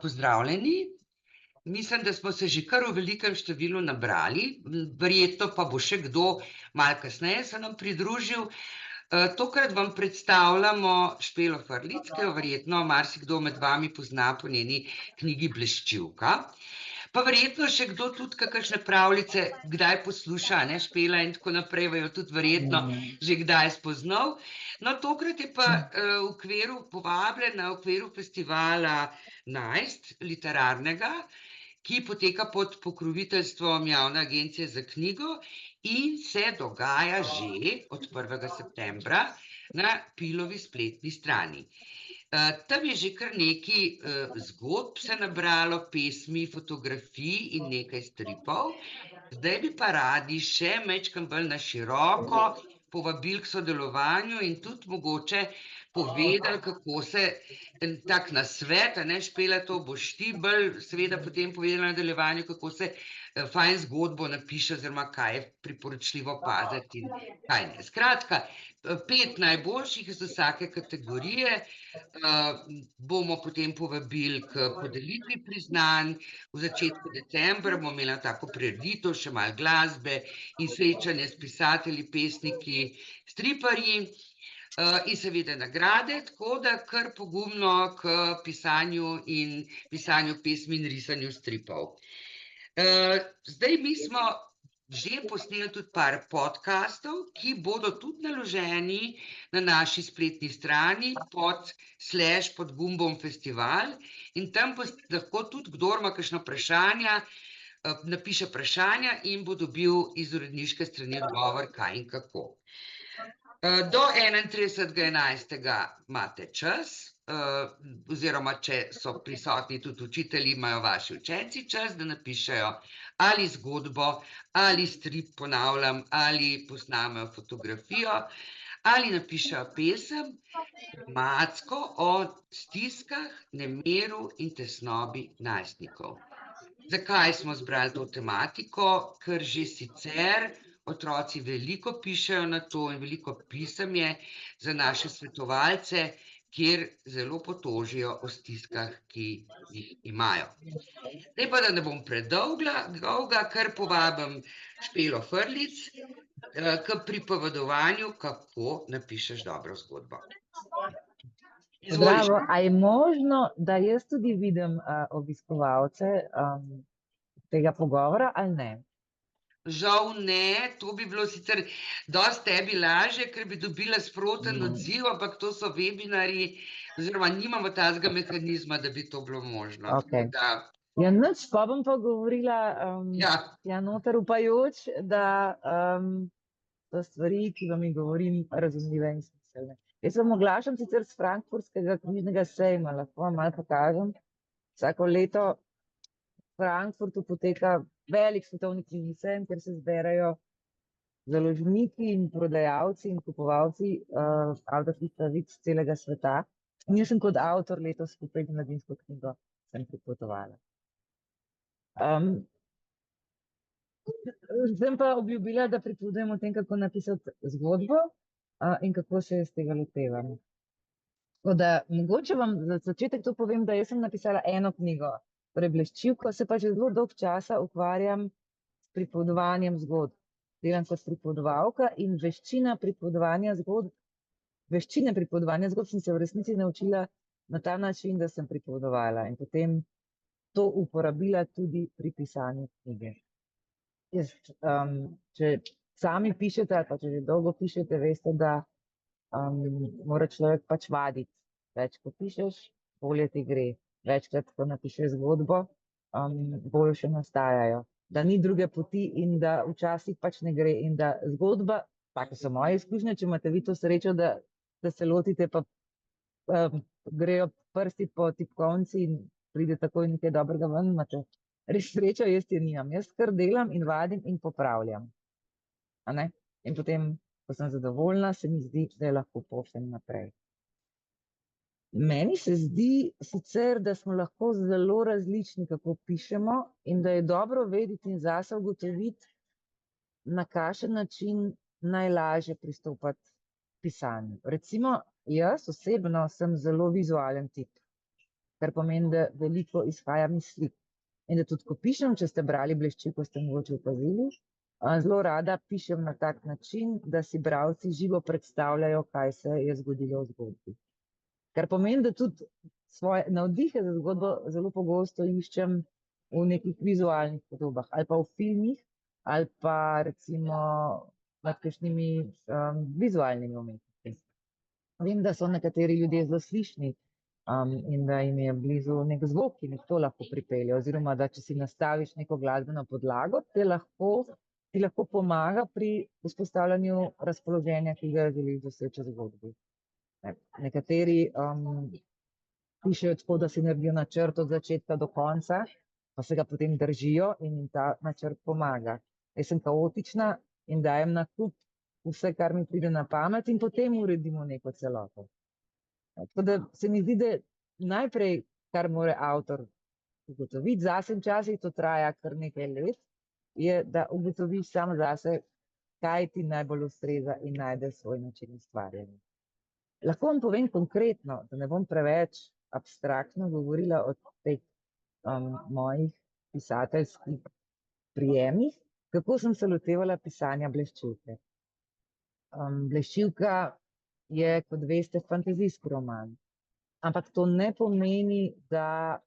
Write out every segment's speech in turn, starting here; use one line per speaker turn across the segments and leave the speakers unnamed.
Pozdravljeni. Mislim, da smo se že kar v velikem številu nabrali, verjetno pa bo še kdo malo kasneje se nam pridružil. Tokrat vam predstavljamo Špelo Frljic, ki jo verjetno marsikdo med vami pozna po njeni knjigi Bleščivka. Pa verjetno še kdo tudi kakšne pravljice kdaj posluša, ne, Špela in tako naprej, jo tudi verjetno že kdaj spoznal. No, tokrat je pa v okviru povabljena, v okviru festivala Najst, literarnega, ki poteka pod pokroviteljstvom Javne agencije za knjigo in se dogaja že od 1. septembra na Pilovi spletni strani. Tam je že kar nekaj zgodb se nabralo, pesmi, fotografij in nekaj stripov. Zdaj bi pa radi še majčkeno bolj na široko povabili k sodelovanju in tudi mogoče povedali, kako se tak nasvet, a ne, Špela, to boš ti bolj seveda potem povedala v nadaljevanju, kako se fajn zgodbo napiše oziroma kaj je priporočljivo paziti in kaj ne. Skratka, 5 najboljših iz vsake kategorije bomo potem povabili k podelitvi priznanj. V začetku decembra bomo imeli tako prireditev, še malo glasbe in srečanje s pisatelji, pesniki, striparji in seveda nagrade, tako da kar pogumno k pisanju pesmi in risanju stripov. Zdaj mi smo že posneli tudi par podcastov, ki bodo tudi naloženi na naši spletni strani pod gumbom festival in tam bo lahko tudi, kdor ima kakšna vprašanja, napiše vprašanja in bo dobil iz uredniške strani odgovor, kaj in kako. Do 31.11. imate čas, oziroma če so prisotni tudi učitelji, imajo vaši učenci čas, da napišejo ali zgodbo, ali strip, ponavljam, ali posnamejo fotografijo, ali napišejo pesem, tematsko o stiskah, nemiru in tesnobi najstnikov. Zakaj smo zbrali to tematiko? Ker že sicer otroci veliko pišejo na to in veliko pisem je za naše svetovalce, kjer zelo potožijo o stiskah, ki jih imajo. Zdaj pa, da ne bom predolga, kar povabim Špelo Frljic k pripovedovanju, kako napišeš dobro zgodbo.
Zdravo, a je možno, da jaz tudi vidim obiskovalce tega pogovora ali ne?
Žal ne, to bi bilo sicer dosti tebi lažje, ker bi dobila sproten odziv, ampak to so webinarji, oziroma nimamo takega mehanizma, da bi to bilo možno.
Okej. Ja, nič, pa bom pa govorila noter upajoč, da so stvari, ki vam jih govorim, razumljive in smiselne. Jaz vam oglašam sicer s Frankfurtskega knjižnega sejma, lahko vam malo pokažem. Vsako leto v Frankfurtu poteka velik svetovni knjižni sejem, kjer se zberajo založniki in prodajalci in kupovalci avtorskih pravic celega sveta. In jaz sem kot avtor letos skupaj z Mladinsko knjigo sem pripotovala. Sem pa obljubila, da pripovedujem o tem, kako napisati zgodbo in kako se jaz tega lotevam. Tako da mogoče vam za začetek to povem, da jaz sem napisala eno knjigo, torej Bleščivko, se pa že zelo dolg časa ukvarjam s pripovedovanjem zgodb. Delam kot pripovedovalka in veščine pripovedovanja zgodb sem se v resnici naučila na ta način, da sem pripovedovala in potem to uporabila tudi pri pisanju knjige. Če sami pišete ali pa če že dolgo pišete, veste, da mora človek pač vaditi. Več ko pišeš, bolje ti gre. Večkrat, ko napišeš zgodbo, boljše nastajajo. Da ni druge poti in da včasih pač ne gre in da zgodba, take so moje izkušnje, če imate vi to srečo, da se lotite, pa grejo prsti po tipkovnici in pride takoj nekaj dobrega ven, imate res srečo, jaz je nimam. Jaz kar delam in vadim in popravljam. In potem, ko sem zadovoljna, se mi zdi, da je lahko pošljem naprej. Meni se zdi sicer, da smo lahko zelo različni, kako pišemo, in da je dobro vedeti in zase ugotoviti, na kakšen način najlažje pristopati k pisanju. Recimo, jaz osebno sem zelo vizualen tip, kar pomeni, da veliko izhajam iz slik. In da tudi, ko pišem, če ste brali Bleščivko, ste mogoče opazili, zelo rada pišem na tak način, da si bralci živo predstavljajo, kaj se je zgodilo v zgodbi. Kar pomeni, da tudi svoje navdihe za zgodbo zelo pogosto iščem v nekih vizualnih podobah, ali pa v filmih, ali pa recimo nad kakšnimi vizualnimi umetniki. Vem, da so nekateri ljudje zelo slišni in da jim je blizu nek zvok, ki jih to lahko pripelje, oziroma da če si nastaviš neko glasbeno podlago, ti lahko pomaga pri vzpostavljanju razpoloženja, ki ga želiš doseči v zgodbi. Nekateri pišejo tako, da si naredijo načrt od začetka do konca, pa se ga potem držijo in jim ta načrt pomaga. Jaz sem kaotična in dajem na kup vse, kar mi pride na pamet, in potem uredimo neko celoto. Tako da se mi zdi, da najprej, kar mora avtor ugotoviti, zase včasih to traja kar nekaj let, je, da ugotoviš sam zase, kaj ti najbolj ustreza in najdeš svoj način ustvarjanja. Lahko vam povem konkretno, da ne bom preveč abstraktno govorila o teh mojih pisateljskih prijemih, kako sem se lotevala pisanja Bleščivke. Bleščivka je, kot veste, fantazijski roman, ampak to ne pomeni, da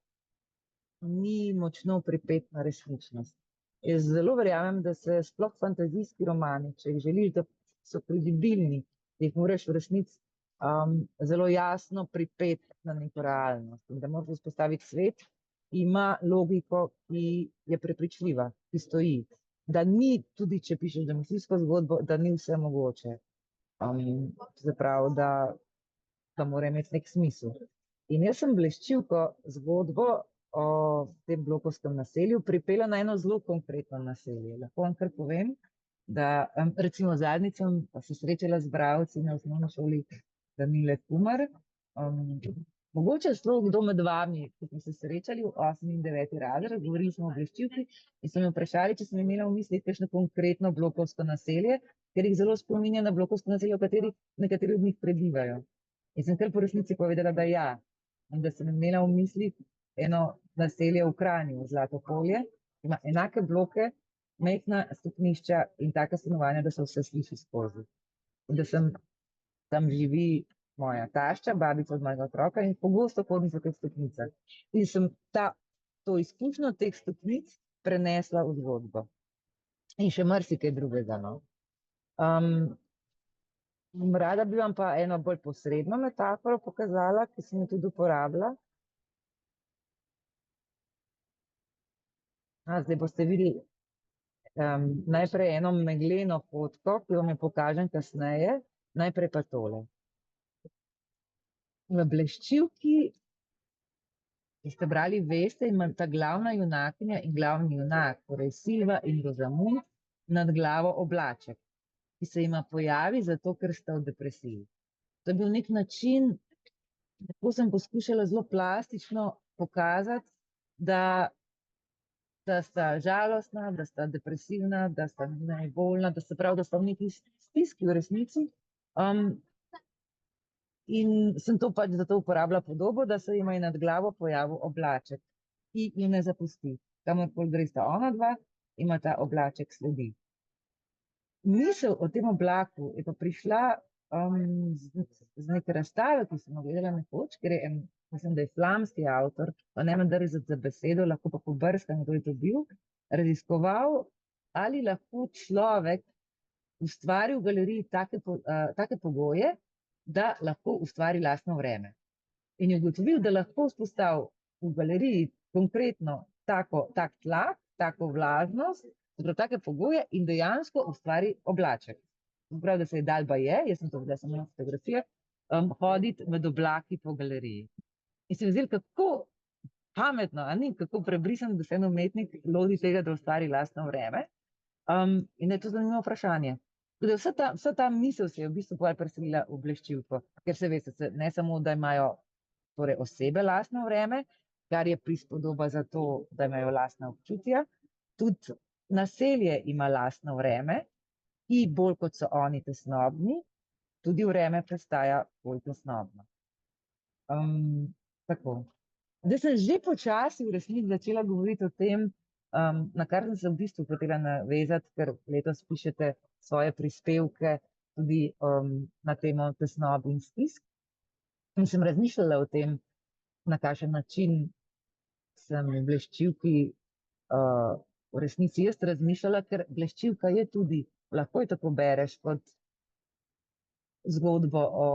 ni močno pripet na resničnost. Jaz zelo verjamem, da se sploh fantazijski romani, če jih želiš, da so kredibilni, da jih moraš v resnici zelo jasno pripet na neko realnost in da moraš vzpostaviti svet, ki ima logiko, ki je prepričljiva, ki stoji. Da ni, tudi če pišeš domišljijsko zgodbo, da ni vse mogoče. Zapravo, da mora imeti nek smisel. In jaz sem Bleščivko zgodbo o tem blokovskem naselju pripela na eno zelo konkretno naselje. Lahko vam kar povem, da recimo zadnjič sem se srečala z bralci na osnovni šoli Danile Kumar. Mogoče celo kdo med vami, ko smo se srečali v 8. in 9. razred, govorili smo o Bleščivki in so me vprašali, če sem imela v mislih kakšno konkretno blokovsko naselje, ker jih zelo spominja na blokovsko naselje, v kateri nekateri od njih prebivajo. In sem kar po resnici povedala, da ja, in da sem imela v mislih eno naselje v Kranju, Zlato polje, ima enake bloke, majhna stopnišča in taka stanovanja, da se vse sliši skozi. In da tam živi moja tašča, babica od mojega otroka in pogosto hodim po teh stopnicah. In sem to izkušnjo teh stopnic prenesla v zgodbo. In še marsikaj drugega, no. Rada bi vam pa eno bolj posredno metaforo pokazala, ki sem jo tudi uporabila. Zdaj boste videli najprej eno megleno fotko, ki vam jo pokažem kasneje, najprej pa tole. V Bleščivki, ki ste brali, veste, ima ta glavna junakinja in glavni junak, torej Silva in Rozamund, nad glavo oblaček, ki se jima pojavi zato, ker sta v depresiji. To je bil nek način, tako sem poskušala zelo plastično pokazati, da sta žalostna, da sta depresivna, da sta bolna, da se pravi, da sta v neki stiski v resnici. In sem to pač zato uporabila podobo, da se jima je nad glavo pojavil oblaček, ki ju ne zapusti. Kamorkoli gresta ona dva, ima ta oblaček sledi. Misel o tem oblaku je pa prišla z neke razstave, ki sem jo gledala nekoč, ker je mislim, da je flamski avtor, pa ne vem, da je za besedo, lahko pa pobrskam, kdo je to bil, raziskoval, ali lahko človek ustvari v galeriji take pogoje, da lahko ustvari lastno vreme. In je ugotovil, da lahko vzpostavi v galeriji konkretno tak tlak, tako vlažnost, take pogoje in dejansko ustvari oblaček. Prav, da se je dal baje, jaz sem to videla samo na fotografijah, hoditi med oblaki po galeriji. In se mi zdelo, kako pametno, kako prebrisan, da se en umetnik loti tega, da ustvari lastno vreme. In je to zanimivo vprašanje. Vsa ta misel se je v bistvu preselila v Bleščivko, ker se veste, ne samo, da imajo torej osebe lastno vreme, kar je prispodoba za to, da imajo lastna občutja. Tudi naselje ima lastno vreme, ki bolj kot so oni tesnobni, tudi vreme postaja bolj tesnobno. Tako. Zdaj sem že počasi v resnici začela govoriti o tem, na kar sem se v bistvu hotela navezati, ker letos pišete svoje prispevke tudi na temo tesnob in stisk. In sem razmišljala o tem, na kakšen način sem v bleščivki v resnici jaz razmišljala, ker bleščivka je tudi, lahko jo tako bereš kot zgodbo o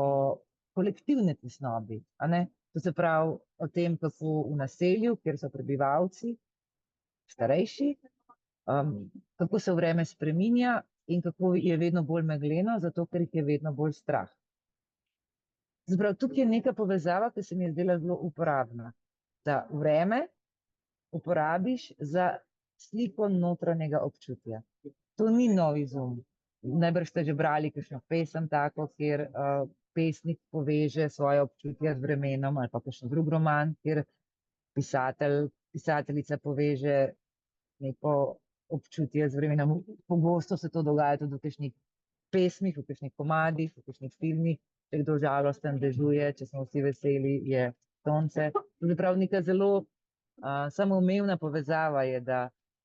kolektivni tesnobi, a ne? To se pravi o tem, kako v naselju, kjer so prebivalci starejši, kako se vreme spreminja in kako je vedno bolj megleno, zato ker jih je vedno bolj strah. Zaprav, tukaj je neka povezava, ki se mi je zdela zelo uporabna, da vreme uporabiš za sliko notranjega občutja. To ni nov izum. Najbrž ste že brali kakšno pesem tako, kjer pesnik poveže svoje občutja z vremenom, ali pa kakšen drug roman, kjer pisateljica poveže neko občutje z vremenom. Pogosto se to dogaja tudi v kakšnih pesmih, v kakšnih komadih, v kakšnih filmih. Če kdo žalosten dežuje, če smo vsi veseli, je sonce. Zaprav neka zelo samoumevna povezava je,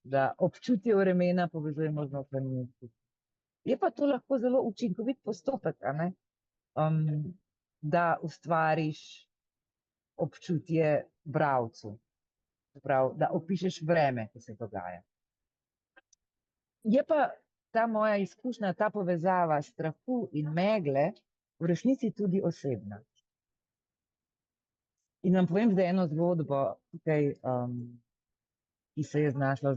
da občutje vremena povezujemo z notranjim občutjem. Je pa to lahko zelo učinkovit postopek, a ne? Da ustvariš občutje bralcu, da opišeš vreme, ki se dogaja. Je pa ta moja izkušnja, ta povezava strahu in megle v resnici tudi osebna. In vam povem zdaj eno zgodbo tukaj, ki se je našla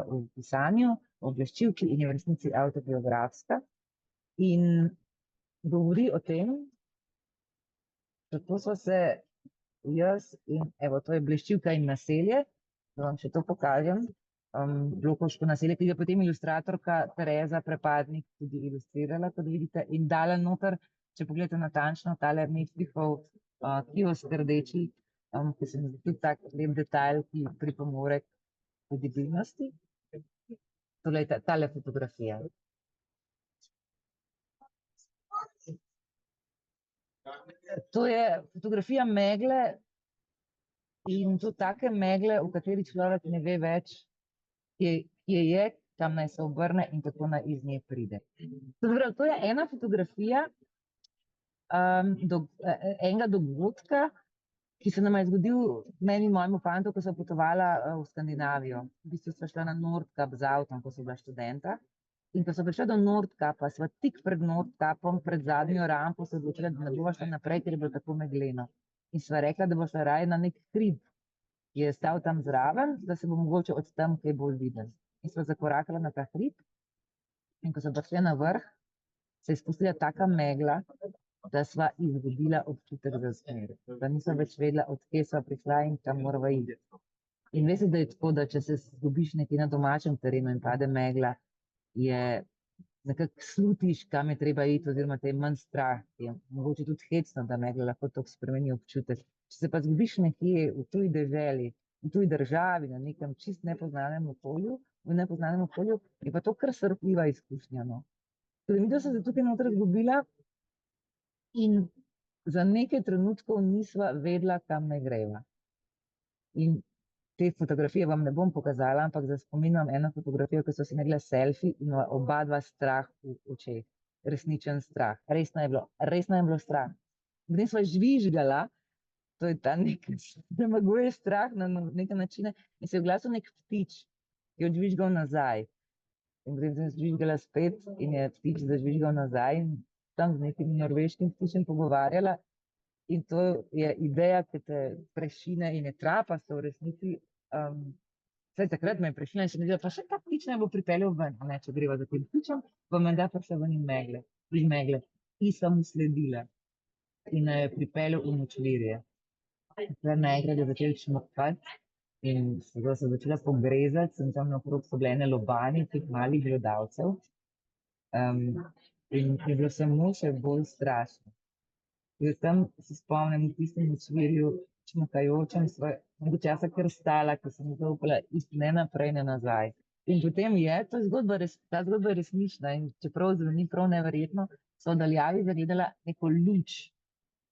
v pisanju, v bleščivki in je v resnici avtobiografska. In govori o tem, kako so se jaz in, evo, to je bleščivka in naselje, da vam še to pokažem, blokovško naselje, ki ga potem ilustratorka Tereza Prepadnik tudi ilustrirala, kot vidite, in dala noter, če pogledate natančno, tale Metlichov kiosk rdeči, ki se mi zdi tudi tak lep detajl, ki pripomore k vidibilnosti. Tole je tale fotografija. To je fotografija megle in to take megle, v kateri človek ne ve več, kje je, kam naj se obrne in kako naj iz nje pride. To je ena fotografija enega dogodka, ki se nam je zgodil meni in mojemu fantu, ko sva potovala v Skandinavijo. V bistvu sva šla na Nordkap z avtom, ko sva bila študenta. In ko sva prišla do Nordkapa, sva tik pred Nordkapom, pred zadnjo rampo, se odločila, da ne bova šla naprej, ker je bilo tako megleno. In sva rekla, da bo šla raje na nek hrib, ki je stal tam zraven, da se bo mogoče od tam kaj bolj videti. In sva zakorakala na ta hrib in ko sva prišla na vrh, se je spustila taka megla, da sva izgubila občutek za smer. Da nisva več vedela, od kje sva prišla in kam morava iti. In veste, da je tako, da če se zgubiš nekje na domačem terenu in pade megla, je nekako slutiš, kam je treba iti, oziroma te je manj strah. Je mogoče tudi hecno, da megla lahko tako spremeni občutek. Če se pa zgubiš nekje v tuji deželi, v tuji državi, na nekem čist nepoznanem okolju, je pa to kar srhljiva izkušnja, no. Torej, midva sva se tukaj noter zgubila in za nekaj trenutkov nisva vedela, kam naj greva. In te fotografije vam ne bom pokazala, ampak za spomin imam eno fotografijo, ki so si naredila selfie in oba dva strah v očeh. Resničen strah. Resno je bilo strah. Potem sva žvižgala, to je ta nek, premaguje strah na neke načine, in se je oglasil nek ptič, ki je odžvižgal nazaj. In potem sem žvižgala spet in je ptič zažvižgal nazaj in tam z nekim norveškim ptičem pogovarjala. In to je ideja, ki te prešine in je trapasto v resnici. Vsaj takrat me je prešila in sem rekla, pa še ta ptič naj bo pripeljal ven. Ne, če greva za tem ptičem, bo menda prišla ven iz megle. In sem mu sledila. In je pripeljal v močvirje. Naenkrat je začel čmokati in se začela pogrezati, sem tam naokrog so bile ene lobanje teh malih glodavcev. In je bilo samo še bolj strašno. Tam se spomnim v tistem ocvirju, čmakajočem, sva nekaj časa kar stala, ko sem zaupala ne naprej, ne nazaj. In potem je ta zgodba je resnična in čeprav zveni prav neverjetno, so v daljavi zagledala neko luč.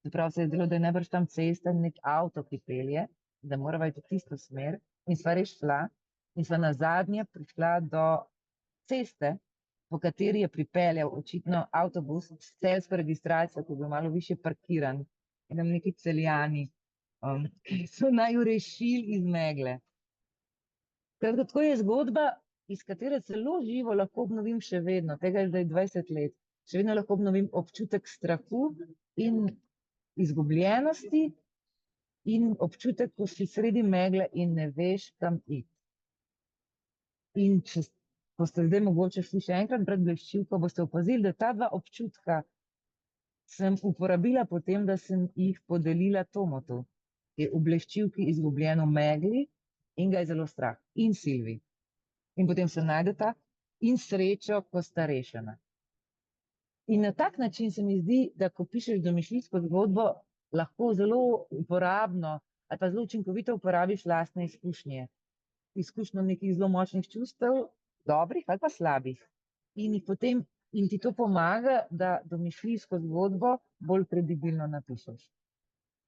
Se pravi, se je zdelo, da je najbrž tam cesta in nek avto, ki pelje, da morava iti v tisto smer in sva res šla in sva nazadnje prišla do ceste, po kateri je pripeljal očitno avtobus s celjsko registracijo, ki je bil malo više parkiran in tam neki Celjani, ki so naju rešili iz megle. Skratka, tako je zgodba, iz katere zelo živo lahko obnovim še vedno, tega je zdaj 20 let, še vedno lahko obnovim občutek strahu in izgubljenosti in občutek, ko si sredi megle in ne veš, kam iti. In če boste zdaj mogoče šli še enkrat pred bleščivko, boste opazili, da ta dva občutka sem uporabila potem, da sem jih podelila Tomotu, ki je v bleščivki izgubljen v megli in ga je zelo strah. In Silvi. In potem se najdeta in srečo, ko sta rešena. In na tak način se mi zdi, da ko pišeš domišljijsko zgodbo, lahko zelo uporabno ali pa zelo učinkovito uporabiš lastne izkušnje. Izkušnjo nekih zelo močnih čustev, dobrih ali pa slabih. In ti to pomaga, da domišljijsko zgodbo bolj kredibilno napišeš.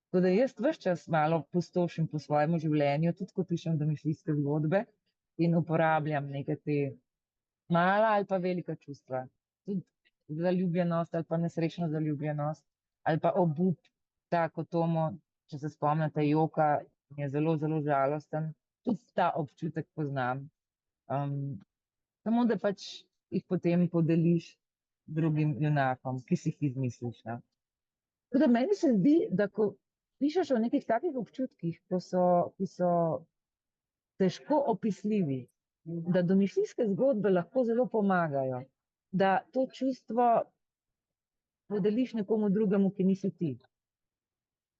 Tako da jaz ves čas malo pustošim po svojemu življenju, tudi ko pišem domišljijske zgodbe in uporabljam neke te mala ali pa velika čustva. Tudi zaljubljenost ali pa nesrečna zaljubljenost ali pa obup, tako Tomo, če se spomnite, joka je zelo, zelo žalosten. Tudi ta občutek poznam. Samo da pač jih potem podeliš drugim junakom, ki si jih izmisliš. No? Tako da meni se zdi, da ko pišeš o nekih takih občutkih, ki so težko opisljivi, da domišljijske zgodbe lahko zelo pomagajo, da to čustvo podeliš nekomu drugemu, ki nisi ti.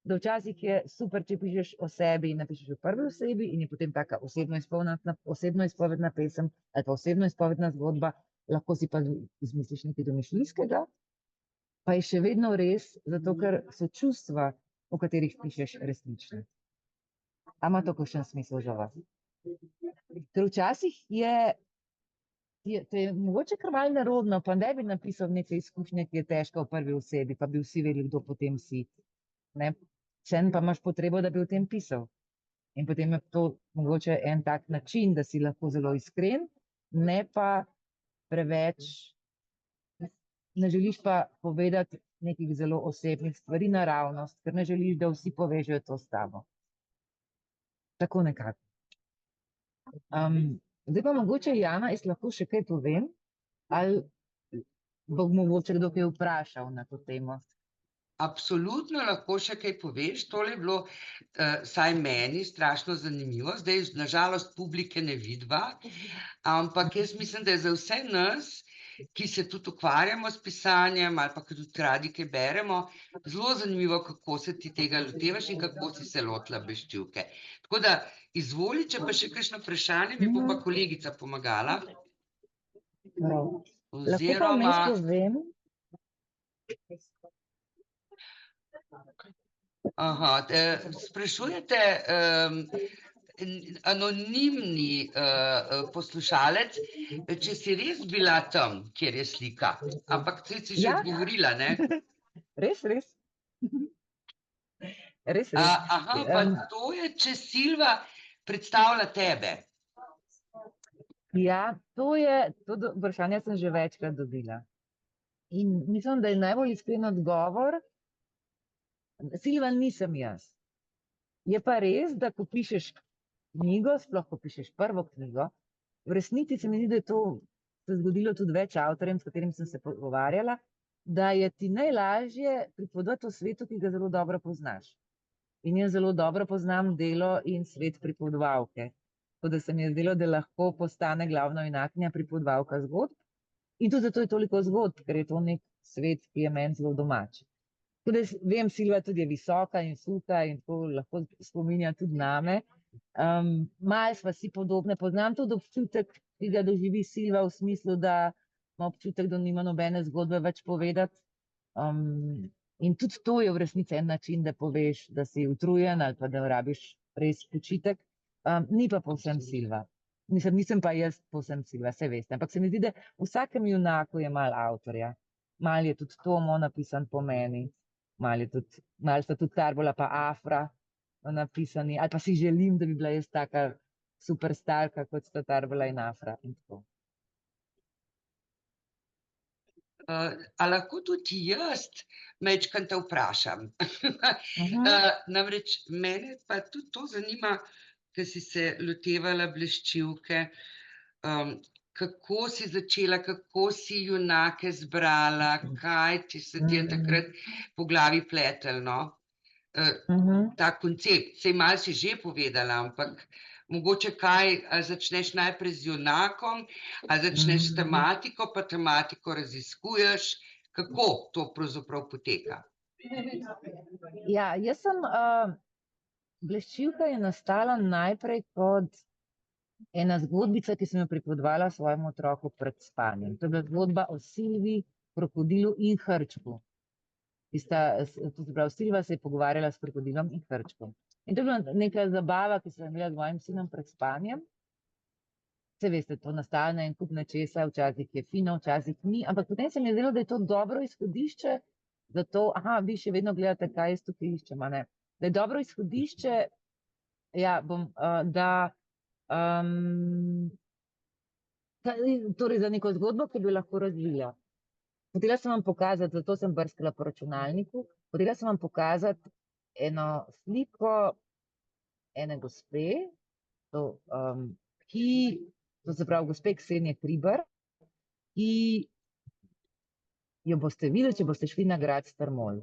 Da včasih je super, če pišeš o sebi in napišeš v prvi osebi in je potem taka osebno izpovedna pesem ali pa osebno izpovedna zgodba, lahko si pa izmisliš nekaj domišljijskega, pa je še vedno res, zato ker so čustva, o katerih pišeš, resnične. A ima to kakšen smisel za vas? Ker včasih je mogoče kar malo nerodno, pa ne bi napisal neke izkušnje, ki je težka v prvi osebi, pa bi vsi vedeli, kdo potem si. Vseeno pa imaš potrebo, da bi o tem pisal. In potem je to mogoče en tak način, da si lahko zelo iskren, ne pa preveč, ne želiš pa povedati nekih zelo osebnih stvari naravnost, ker ne želiš, da vsi povežejo to s tabo. Tako nekako. Zdaj pa mogoče, Jana, jaz lahko še kaj povem, ali bo mogoče kdo kaj vprašal na to temo?
Absolutno lahko še kaj poveš, tole je bilo saj meni strašno zanimivo, zdaj nažalost publike ne vidva, ampak jaz mislim, da je za vse nas, ki se tudi ukvarjamo s pisanjem ali pa tudi radi kaj beremo, zelo zanimivo, kako se ti tega lotevaš in kako si se lotila bleščivke. Tako da izvoli, če pa še kakšno vprašanje, mi bo pa kolegica pomagala.
Lahko pa vmes povem.
Sprašujete anonimni poslušalec, če si res bila tam, kjer je slika, ampak si že odgovorila, ne?
Res.
Pa to je, če Silva predstavlja tebe.
Ja, to vprašanje sem že večkrat dobila. In mislim, da je najbolj iskren odgovor, Silva nisem jaz. Je pa res, da ko pišeš knjigo, sploh ko pišeš prvo knjigo, v resnici se mi zdi, da je to se zgodilo tudi več avtorjem, s katerim sem se pogovarjala, da je ti najlažje pripovedovati o svetu, ki ga zelo dobro poznaš. In jaz zelo dobro poznam delo in svet pripovedovalke. Tako da se mi je zdelo, da lahko postane glavna junakinja pripovedovalka zgodb. In tudi zato je toliko zgodb, ker je to nek svet, ki je meni zelo domač. Tako da vem, Silva tudi je visoka in suha in tako lahko spominja tudi name. Malo sva si podobne, poznam tudi občutek, ki ga doživi Silva v smislu, da ima občutek, da nima nobene zgodbe več povedati. In tudi to je v resnici en način, da poveš, da si utrujen ali pa da rabiš res počitek. Ni pa povsem Silva. Nisem pa jaz povsem Silva, saj veste. Ampak se mi zdi, da v vsakem junaku je malo avtorja. Mal je tudi Tomo napisan po meni, mal sta tudi Tarbola pa Afra napisani, ali pa si želim, da bi bila jaz taka superstarka, kot sta Tarbola in Afra. In tako.
A lahko tudi jaz majčkeno te vprašam? Namreč mene pa tudi to zanima, ker si se lotevala bleščivke, kako si začela, kako si junake zbrala, kaj ti se ti je takrat po glavi pletlo, no? Ta koncept, saj malo si že povedala, ampak mogoče kaj, ali začneš najprej z junakom, ali začneš s tematiko, pa tematiko raziskuješ, kako to pravzaprav poteka?
Ja, jaz sem, bleščivka je nastala najprej kot ena zgodbica, ki sem jo pripovedovala svojemu otroku pred spanjem. To je bila zgodba o Silvi, krokodilu in hrčku. To se pravi, Silva se je pogovarjala s krokodilom in hrčkom. In to je bila neka zabava, ki sem jo imela z mojim sinom pred spanjem. Saj veste, to nastane en kup nečesa, včasih je fino, včasih ni, ampak potem se mi je zdelo, da je to dobro izhodišče za to, vi še vedno gledate, kaj jaz tukaj iščem, a ne? Da je dobro izhodišče, ja, torej za neko zgodbo, ki bi lahko razvila. Hotela sem vam pokazati, zato sem brskala po računalniku, hotela sem vam pokazati eno sliko ene gospe, to se pravi gospe Ksenije Hribar, ki jo boste videli, če boste šli na grad Strmol.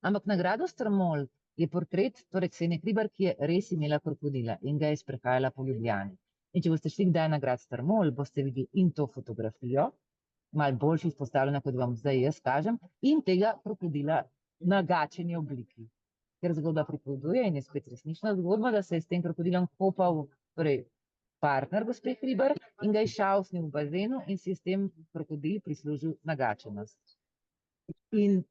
Ampak na gradu Strmol je portret, torej Ksenije Hribar, ki je res imela krokodila in ga je sprehajala po Ljubljani. In če boste šli kdaj na grad Strmol, boste videli in to fotografijo, malo boljše izpostavljena, kot vam zdaj jaz kažem, in tega krokodila na gačeni obliki. Ker zgodba pripoveduje in je spet resnična zgodba, da se je s tem krokodilom kopal, torej partner gospe Hribar, in ga je šavsnil v bazenu in si je s tem krokodil prislužil nagačenost. In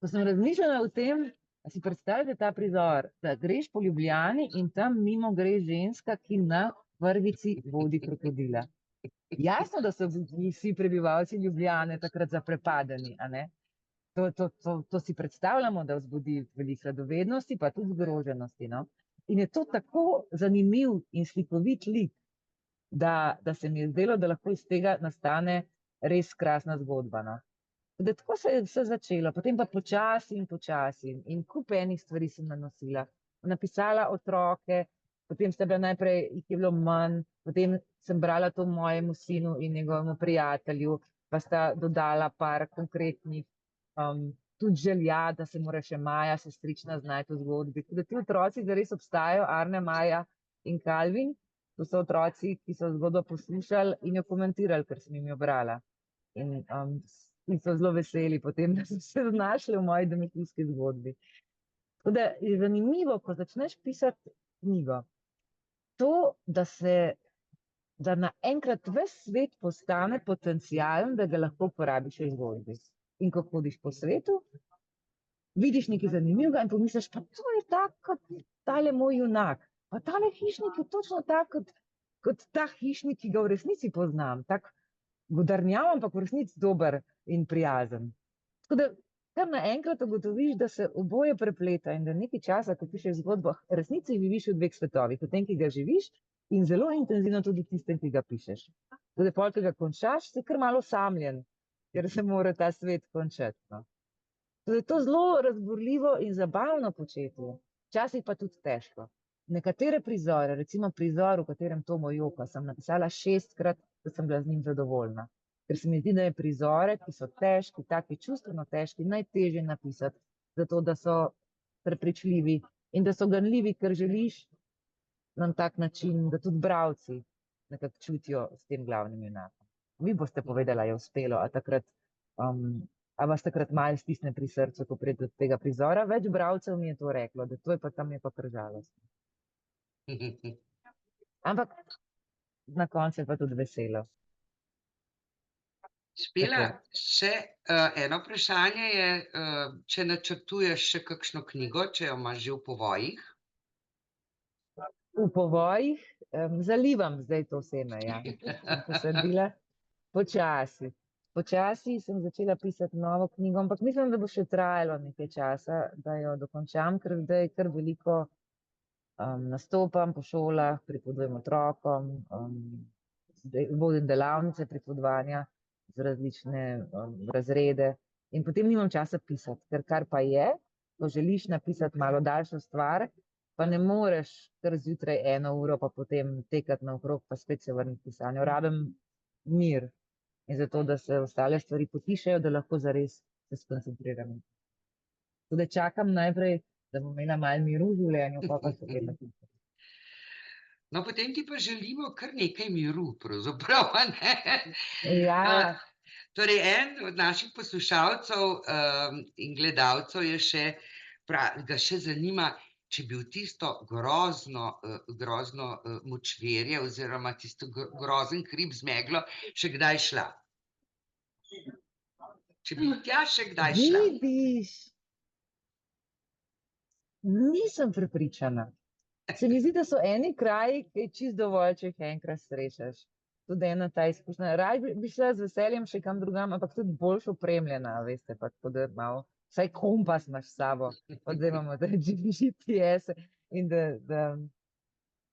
ko sem razmišljala o tem, a si predstavljate ta prizor, da greš po Ljubljani in tam mimo gre ženska, ki na vrvici vodi krokodila. Jasno, da so vsi prebivalci Ljubljane takrat zaprepadeni, a ne? To si predstavljamo, da vzbudi veliko radovednosti, pa tudi zgroženosti, no? In je to tako zanimiv in slikovit lik, da se mi je zdelo, da lahko iz tega nastane res krasna zgodba, no? Da tako se je vse začelo, potem pa počasi in kup enih stvari sem nanosila. Napisala otroke, potem sta bila najprej, jih je bilo manj, potem sem brala to mojemu sinu in njegovemu prijatelju, pa sta dodala par konkretnih tudi želja, da se mora še Maja, sestrična, znajti v zgodbi. Da ti otroci zares obstajajo, Arne, Maja in Kalvin, to so otroci, ki so zgodbo poslušali in jo komentirali, ker sem jim jo brala. In so zelo veseli potem, da so se znašli v moji domišljijski zgodbi. Tako da je zanimivo, ko začneš pisati knjigo, to, da naenkrat ves svet postane potencialen, da ga lahko uporabiš v zgodbi. In ko hodiš po svetu, vidiš nekaj zanimivega in pomisliš, pa to je tako kot tale moj junak, pa tale hišnik je točno tak kot ta hišnik, ki ga v resnici poznam, tak godrnjav, ampak v resnici dober in prijazen. Tako da kar naenkrat ugotoviš, da se oboje prepleta in da nekaj časa, ko pišeš zgodbo, v resnici živiš v dveh svetovih, v tem, ki ga živiš, in zelo intenzivno tudi tistem, ki ga pišeš. Tako da pol, ki ga končaš, si kar malo osamljen, ker se mora ta svet končati, no. Tako da je to zelo razburljivo in zabavno početje, včasih pa tudi težko. Nekatere prizore, recimo prizor, v katerem Tomo joka, sem napisala 6-krat, da sem bila z njim zadovoljna. Ker se mi zdi, da je prizore, ki so težki, taki čustveno težki, najtežje napisati, zato da so prepričljivi in da so ganljivi, ker želiš na tak način, da tudi bralci nekako čutijo s tem glavnim junakom. Vi boste povedala, je uspelo, a vas takrat malo stisne pri srcu, ko pride do tega prizora? Več bralcev mi je to reklo, da to je pa tam je pa kar žalostno. Ampak na koncu je pa tudi veselo.
Špela,
Tako.
še eno vprašanje je, če načrtuješ še kakšno knjigo, če jo imaš že v povojih?
V povojih, zalivam zdaj to seme, ja. Sem posadila počasi. Počasi sem začela pisati novo knjigo, ampak mislim, da bo še trajalo nekaj časa, da jo dokončam, ker zdaj kar veliko nastopam po šolah, pripovedujem otrokom, zdaj vodim delavnice pripovedovanja za različne razrede in potem nimam časa pisati, ker kar pa je, ko želiš napisati malo daljšo stvar, pa ne moreš kar zjutraj 1 uro, pa potem tekati naokrog, pa spet se vrniti k pisanju. Rabim mir in zato, da se ostale stvari potišejo, da lahko zares se skoncentriram. Tako da čakam najprej, da bom imela malo miru v življenju, pa se potem napišem.
No, potem ti pa želimo kar nekaj miru pravzaprav, a ne?
Ja,
Torej, en od naših poslušalcev, in gledalcev je še ga še zanima, če bi v tisto grozno, močvirje oziroma tisto grozen hrib z meglo še kdaj šla. Če bi tja še kdaj šla.
vidiš, nisem prepričana. Se mi zdi, da so eni kraji, ki je čisto dovolj, če jih enkrat srečaš. Tudi ena ta izkušnja. Raj bi šla z veseljem še kam drugam, ampak tudi boljš opremljena, veste, pa tako da malo, vsaj kompas imaš s sabo, pa da imamo te GPS in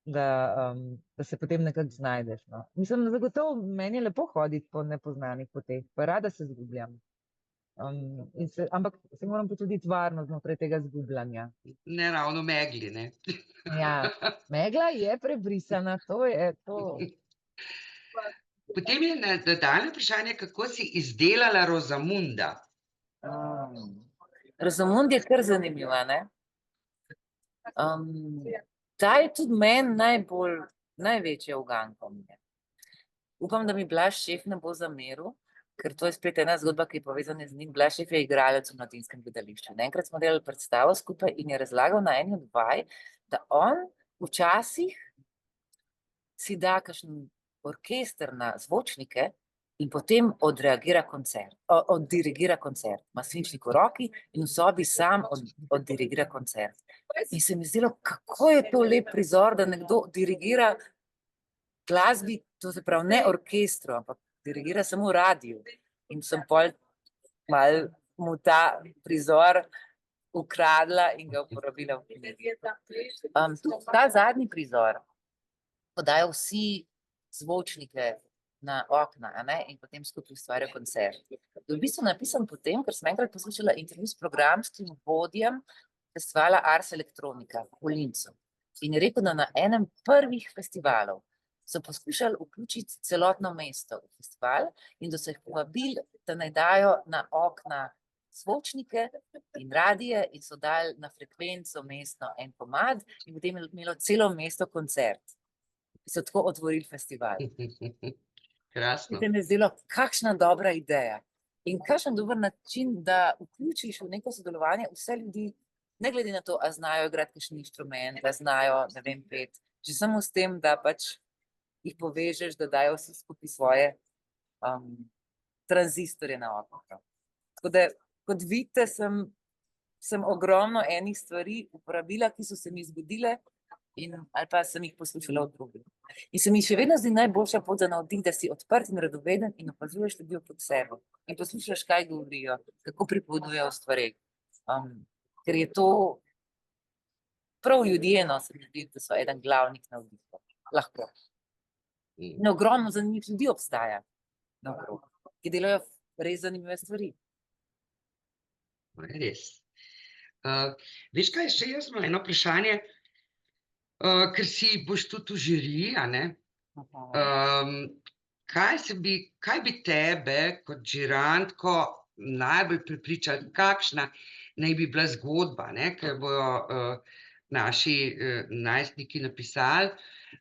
da se potem nekako znajdeš. No. Mislim, zagotovo meni je lepo hoditi po nepoznanih poteh, pa rada se zgubljam. Ampak se moram počutiti varno znotraj tega zgubljanja.
Ne ravno megli, ne?
Ja, megla je prebrisana, to je to.
Potem je nadaljnje vprašanje, kako si izdelala Rozamunda?
Rozamund je kar zanimiva, ne? Ta je tudi meni največja uganka. Upam, da mi Blaž Šef ne bo zameril, ker to je spet ena zgodba, ki je povezana z njim. Blaž Šef je igralec v Mladinskem gledališču. Enkrat smo delali predstavo skupaj in je razlagal na eni od vaj, da on včasih si da kakšen orkester na zvočnike in potem oddirigira koncert. Ima svinčnik v roki in v sobi sam oddirigira koncert. In se mi zdelo, kako je to lep prizor, da nekdo dirigira glasbi, to se pravi ne orkestru, ampak dirigira samo radiju. In sem pol malo mu ta prizor ukradla in ga uporabila v knjigi. Ta zadnji prizor podajo vsi zvočnike na okna, a ne? In potem skupaj ustvarjajo koncert. V bistvu napisan potem, ker sem enkrat poslušala intervju s programskim vodjem festivala Ars Electronica v Linzu. In je rekel, da na enem prvih festivalov so poskušali vključiti celotno mesto v festival in da so jih povabili, da naj dajo na okna zvočnike in radije in so dali na frekvenco mestno en komad in potem je imelo celo mesto koncert. So tako otvorili festival.
Krasno.
Se mi je zdelo, kakšna dobra ideja. In kakšen dober način, da vključiš v neko sodelovanje vse ljudi, ne glede na to, a znajo igrati kakšen inštrument, da znajo, ne vem, pet. Že samo s tem, da pač jih povežeš, da dajo vsi skupaj svoje tranzistorje na okno. Tako da, kot vidite, sem ogromno enih stvari uporabila, ki so se mi zgodile, ali pa sem jih poslušala od drugih. In se mi še vedno zdi najboljša pot za navdih, da si odprt in radoveden in opazuješ ljudi okrog sebe. In poslušaš, kaj govorijo, kako pripovedujejo o stvareh. Ker je to prav ljudje, no, se mi zdi, da so eden glavnih navdihov. Lahko. In ogromno zanimivih ljudi obstaja naokrog, ki delajo res zanimive stvari.
Res. Veš kaj, še jaz imam eno vprašanje, ker si boš tudi v žiriji, a ne? Kaj bi tebe kot žirantko najbolj prepričalo, kakšna naj bi bila zgodba, ne, ker bojo naši najstniki napisali,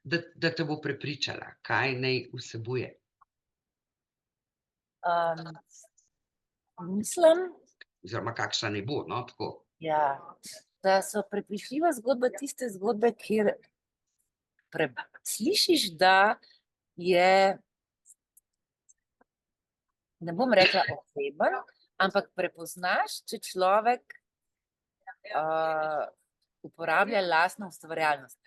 da te bo prepričala, kaj naj vsebuje?
Mislim,
Oziroma kakšna naj bo, no, tako.
ja, da so prepričljive zgodbe tiste zgodbe, kjer slišiš, da je ne bom rekla oseben, ampak prepoznaš, če človek uporablja lastno ustvarjalnost.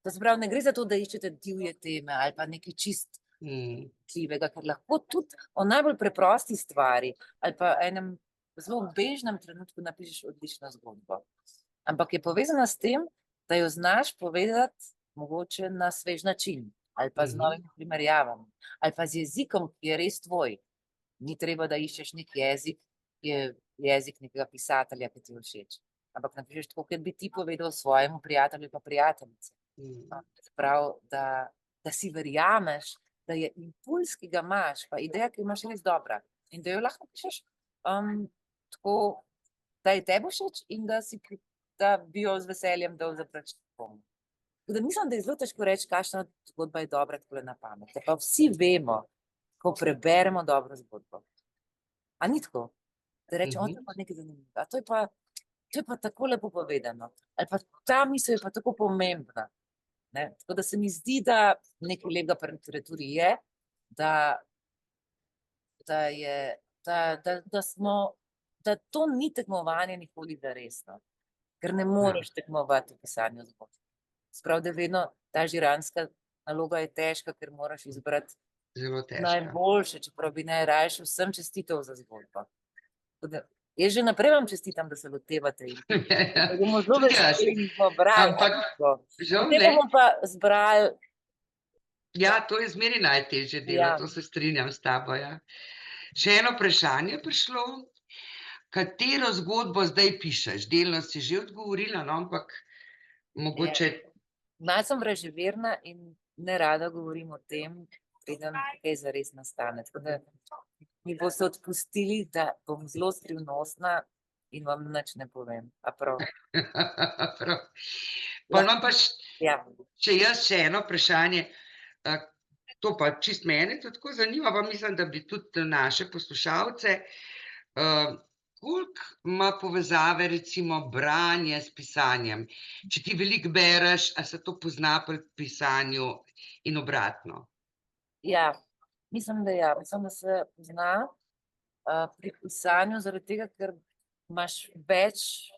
To se pravi, ne gre za to, da iščete divje teme ali pa nekaj čist tljivega, ker lahko tudi o najbolj preprosti stvari ali pa enem zelo bežnem trenutku napišeš odlično zgodbo. Ampak je povezana s tem, da jo znaš povedati mogoče na svež način ali pa z novimi primerjavami ali pa z jezikom, ki je res tvoj. Ni treba, da iščeš nek jezik, ki je jezik nekega pisatelja, ki ti je všeč. Ampak napišeš tako, kot bi ti povedal svojemu prijatelju pa prijateljici. Prav, da si verjameš, da je impuls, ki ga imaš, pa ideja, ki imaš, res dobra in da jo lahko pišeš tako, da je tebi všeč in da bi jo z veseljem dal za prečitek. Mislim, da je zelo težko reči, kakšna zgodba je dobra takole na pamet. Pa vsi vemo, ko preberemo dobro zgodbo. A ni tako? Da rečemo, to je pa nekaj zanimivega. To je pa tako lepo povedano. Ali pa ta misel je pa tako pomembna. Ne? Tako da se mi zdi, da nekaj lepega pri literaturi je, da to ni tekmovanje nikoli za resno. Ker ne moreš tekmovati v pisanju zgodb. Sprav, da vedno ta žiranska naloga je težka, ker moraš izbrati najboljše, čeprav bi najrajši vsem čestitev za zgodbo. Jaz že naprej vam čestitam, da se lotevate. Da bomo zelo veseli in smo brali. Potem bomo pa zbrali.
Ja, to je zmeri najtežje delo, to se strinjam s tabo. Še eno vprašanje prišlo. Katero zgodbo zdaj pišeš? Delno si že odgovorila, ampak mogoče...
Malo sem vraževerna in ne rada govorim o tem, preden kaj zares nastane. Tako da mi boste odpustili, da bom zelo skrivnostna in vam nič ne povem. A prav?
Pa imam pa še jaz še eno vprašanje. To pa čist mene tako zanima, pa mislim, da bi tudi naše poslušalce. Koliko ima povezave recimo branje s pisanjem? Če ti veliko bereš, a se to pozna pri pisanju in obratno?
Ja, mislim, da ja. Mislim, da se pozna pri pisanju zaradi tega, ker imaš več,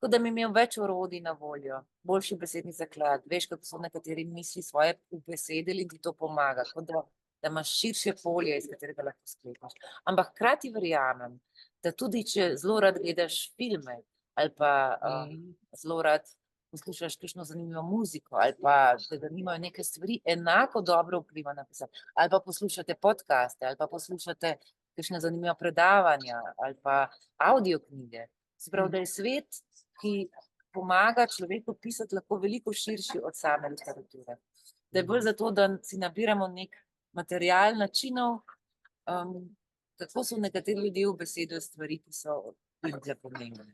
kot da bi imel več orodij na voljo, boljši besedni zaklad, veš, kako so nekateri misli svoje ubesedili in ti to pomaga, kot da imaš širše polje, iz katerega lahko sklepaš. Ampak hkrati verjamem, da tudi če zelo rad gledaš filme ali pa zelo rad poslušaš kakšno zanimivo muziko ali pa te zanimajo neke stvari, enako dobro vpliva na pisanje. Ali pa poslušate podcaste ali pa poslušate kakšne zanimiva predavanja ali pa audioknjige. Se pravi, da je svet, ki pomaga človeku pisati, lahko veliko širši od same literature. Da je bolj zato, da si nabiramo nek material načinov, kako so nekateri ljudje v besedo stvari, ki so za pomembne.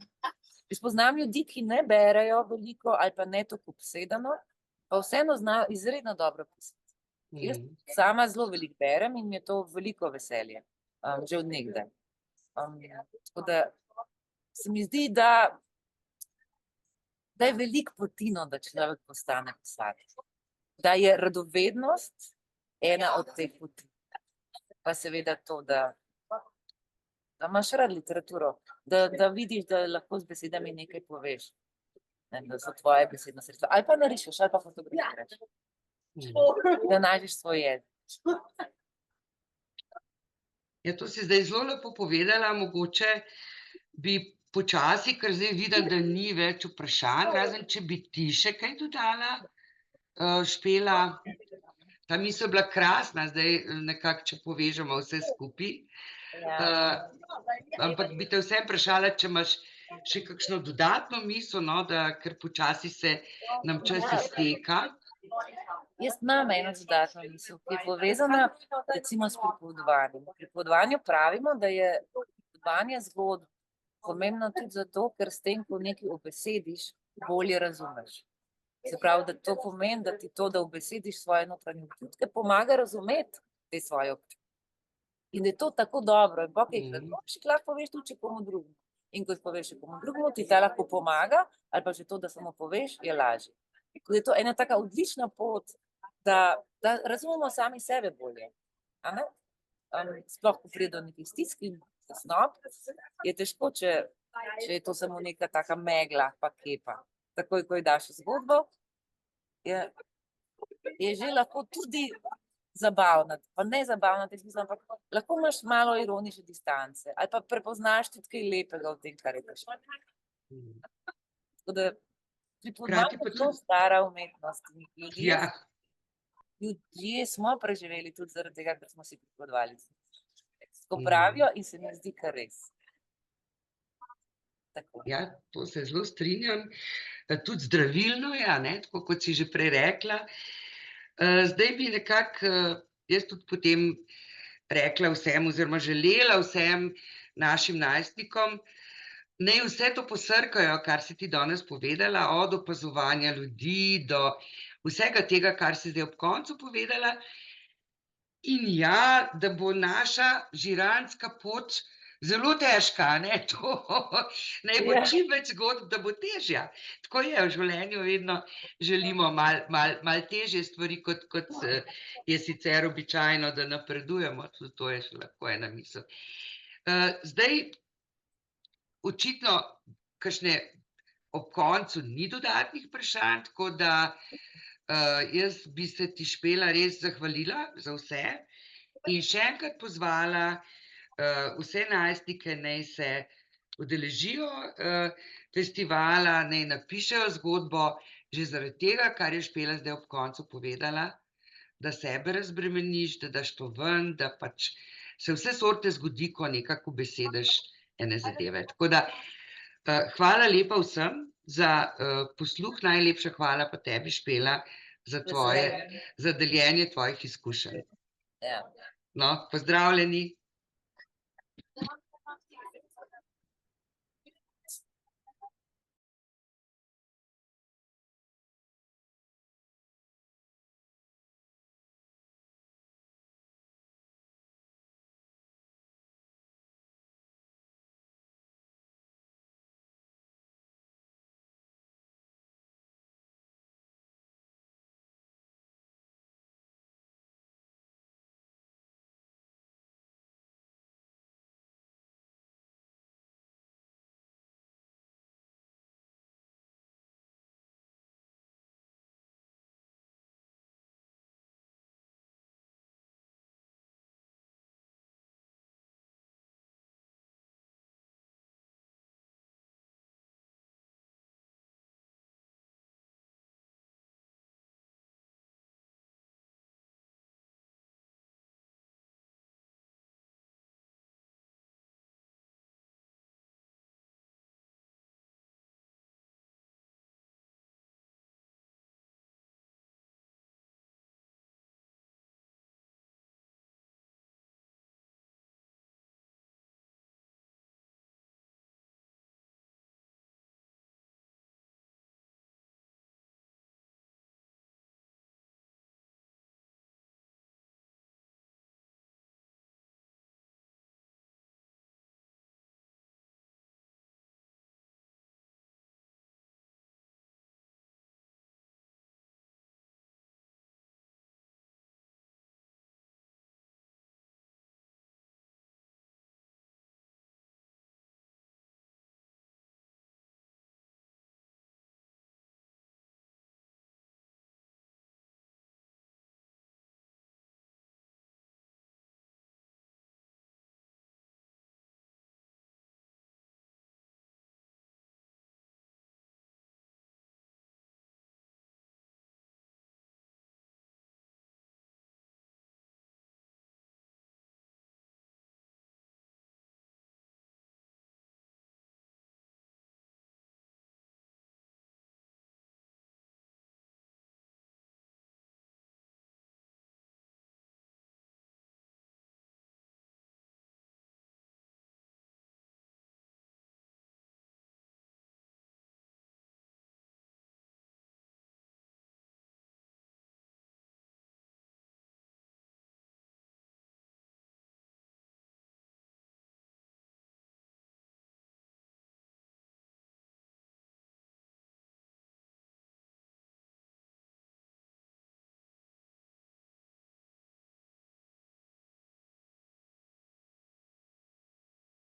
Spoznam ljudi, ki ne berejo veliko ali pa ne tako obsedeno, pa vseeno znajo izredno dobro pisati. Jaz sama zelo veliko berem in mi je to veliko veselje, že od nekdaj. Tako da se mi zdi, da je veliko potino, da človek postane pisatelj. Da je radovednost ena od teh poti. Pa seveda to, da imaš rad literaturo, da vidiš, da lahko z besedami nekaj poveš, da so tvoje besedno sredstvo. Ali pa narišeš, ali pa fotografiraš. Da najdeš svoj jezik.
Ja, to si zdaj zelo lepo povedala, mogoče bi počasi, ker zdaj vidim, da ni več vprašanj, razen če bi ti še kaj dodala, Špela. Ta misel je bila krasna, zdaj nekako, če povežemo vse skupaj. Ampak bi te vsem vprašala, če imaš še kakšno dodatno misel, ker počasi se nam čas izteka.
Jaz imam eno dodatno misel, ki je povezana recimo s pripovedovanjem. V pripovedovanju pravimo, da je pripovedovanje zgodb pomembno tudi zato, ker s tem, ko nekaj obesediš, bolje razumeš. Se pravi, da to pomeni, da ti to, da obesediš svoje notranje občutke, pomaga razumeti te svoje občutke. In da je to tako dobro. In potem lahko poveš tudi komu drugemu. In ko poveš komu drugemu, ti ta lahko pomaga, ali pa že to, da samo poveš, je lažje. Da je to ena taka odlična pot, da razumemo sami sebe bolje. sploh ko pride do nekih stisk in tesnob, je težko, če je to samo neka taka megla pa kepa. Takoj, ko ji daš zgodbo, je že lahko tudi zabavna, pa ne zabavna, ampak lahko imaš malo ironične distance ali pa prepoznaš tudi kaj lepega v tem, kar je prišlo. Tako da pripovedovanje je zelo stara umetnost. Ljudje smo preživeli tudi zaradi tega, ker smo si pripovedovali. Ko pravijo in se mi zdi kar res. Tako.
Ja, to se zelo strinjam. Tudi zdravilno je, tako kot si že prej rekla. Zdaj bi nekako jaz tudi potem rekla vsem oziroma želela vsem našim najstnikom, naj vse to posrkajo, kar si ti danes povedala, od opazovanja ljudi do vsega tega, kar si zdaj ob koncu povedala. In ja, da bo naša žiranska pot zelo težka, to naj bo čim več zgodb, da bo težja. Tako je v življenju, vedno želimo malo težje stvari, kot je sicer običajno, da napredujemo. Tudi to je še lahko ena misel. Zdaj, očitno, kakšne ob koncu ni dodatnih vprašanj, tako da jaz bi se ti, Špela, res zahvalila za vse in še enkrat pozvala vse najstnike, naj se udeležijo festivala, naj napišejo zgodbo, že zaradi tega, kar je Špela zdaj ob koncu povedala, da sebe razbremeniš, da daš to ven, da pač se vse sorte zgodi, ko nekako besediš ene zadeve. Tako da, hvala lepa vsem za posluh, najlepša hvala pa tebi, Špela, za deljenje tvojih izkušenj.
Ja.
No, pozdravljeni.